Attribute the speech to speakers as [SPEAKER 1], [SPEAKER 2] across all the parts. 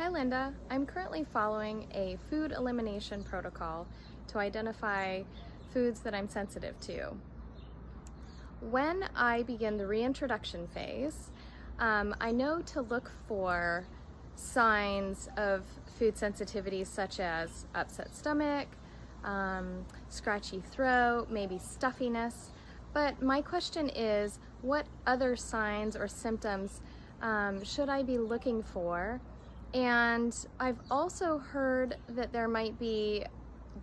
[SPEAKER 1] Hi Linda, I'm currently following a food elimination protocol to identify foods that I'm sensitive to. When I begin the reintroduction phase, I know to look for signs of food sensitivities such as upset stomach, scratchy throat, maybe stuffiness. But my question is, what other signs or symptoms should I be looking for? And I've also heard that there might be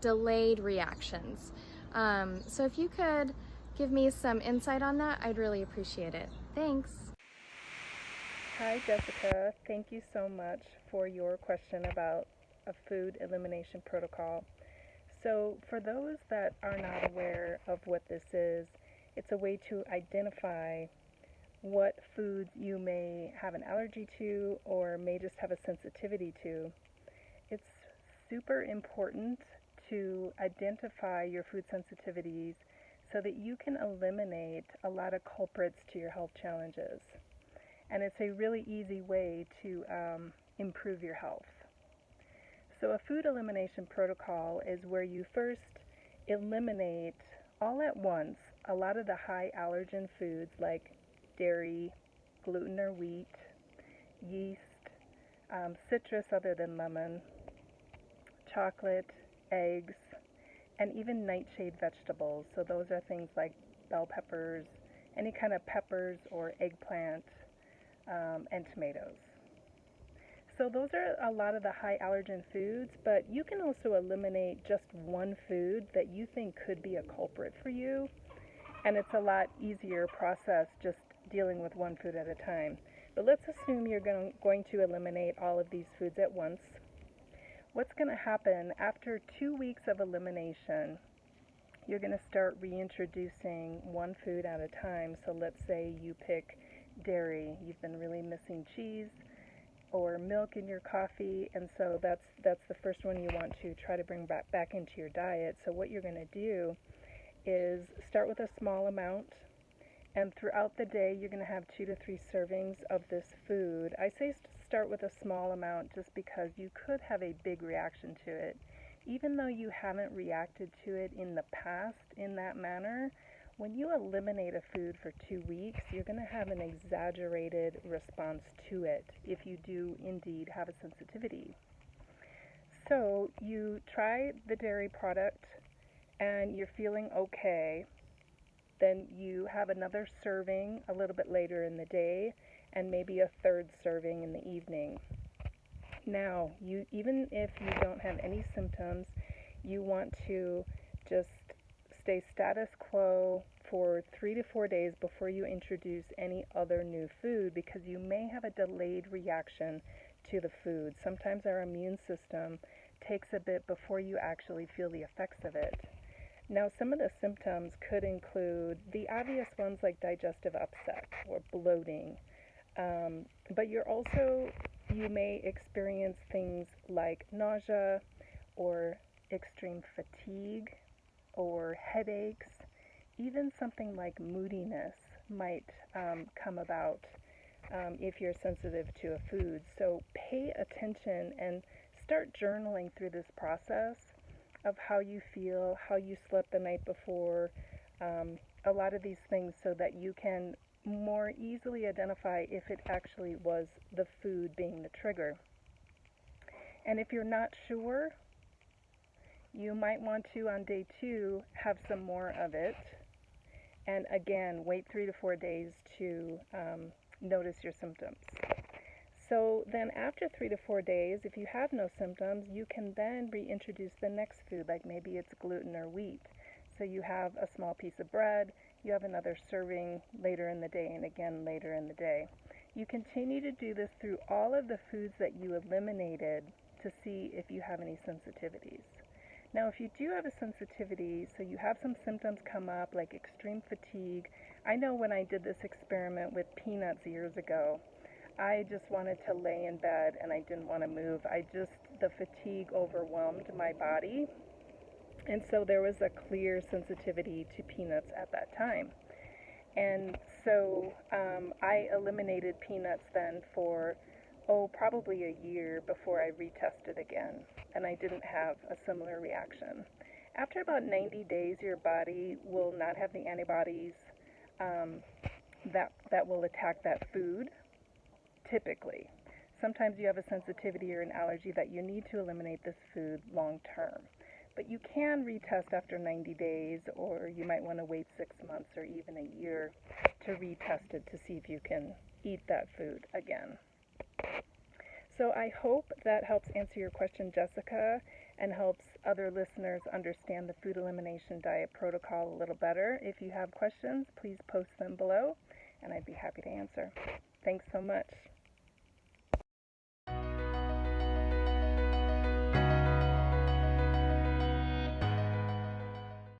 [SPEAKER 1] delayed reactions. So if you could give me some insight on that, I'd really appreciate it. Thanks.
[SPEAKER 2] Hi Jessica, thank you so much for your question about a food elimination protocol. So for those that are not aware of what this is, it's a way to identify what foods you may have an allergy to or may just have a sensitivity to. It's super important to identify your food sensitivities so that you can eliminate a lot of culprits to your health challenges. And it's a really easy way to improve your health. So a food elimination protocol is where you first eliminate all at once a lot of the high allergen foods like dairy, gluten or wheat, yeast, citrus other than lemon, chocolate, eggs, and even nightshade vegetables. So those are things like bell peppers, any kind of peppers or eggplant, and tomatoes. So those are a lot of the high allergen foods, but you can also eliminate just one food that you think could be a culprit for you, and it's a lot easier process just dealing with one food at a time. But let's assume you're going to eliminate all of these foods at once. What's going to happen after 2 weeks of elimination, you're going to start reintroducing one food at a time. So let's say you pick dairy. You've been really missing cheese or milk in your coffee, and so that's the first one you want to try to bring back into your diet. So what you're going to do is start with a small amount, and throughout the day you're going to have 2 to 3 servings of this food. I say start with a small amount just because you could have a big reaction to it. Even though you haven't reacted to it in the past in that manner, when you eliminate a food for 2 weeks, you're going to have an exaggerated response to it if you do indeed have a sensitivity. So you try the dairy product and you're feeling okay. Then you have another serving a little bit later in the day and maybe a third serving in the evening. Now, even if you don't have any symptoms, you want to just stay status quo for 3 to 4 days before you introduce any other new food, because you may have a delayed reaction to the food. Sometimes our immune system takes a bit before you actually feel the effects of it. Now, some of the symptoms could include the obvious ones like digestive upset or bloating, but you may experience things like nausea or extreme fatigue or headaches. Even something like moodiness might come about if you're sensitive to a food. So pay attention and start journaling through this process of how you feel, how you slept the night before, a lot of these things, so that you can more easily identify if it actually was the food being the trigger. And if you're not sure, you might want to, on day 2, have some more of it. And again, wait 3 to 4 days to notice your symptoms. So then after 3 to 4 days, if you have no symptoms, you can then reintroduce the next food, like maybe it's gluten or wheat. So you have a small piece of bread, you have another serving later in the day, and again later in the day. You continue to do this through all of the foods that you eliminated to see if you have any sensitivities. Now, if you do have a sensitivity, so you have some symptoms come up like extreme fatigue. I know when I did this experiment with peanuts years ago, I just wanted to lay in bed and I didn't want to move. The fatigue overwhelmed my body. And so there was a clear sensitivity to peanuts at that time. And so I eliminated peanuts then for oh, probably a year before I retested again, and I didn't have a similar reaction. After about 90 days, your body will not have the antibodies um, that will attack that food, typically. Sometimes you have a sensitivity or an allergy that you need to eliminate this food long term. But you can retest after 90 days, or you might want to wait 6 months or even a year to retest it to see if you can eat that food again. So I hope that helps answer your question, Jessica, and helps other listeners understand the food elimination diet protocol a little better. If you have questions, please post them below, and I'd be happy to answer. Thanks so much.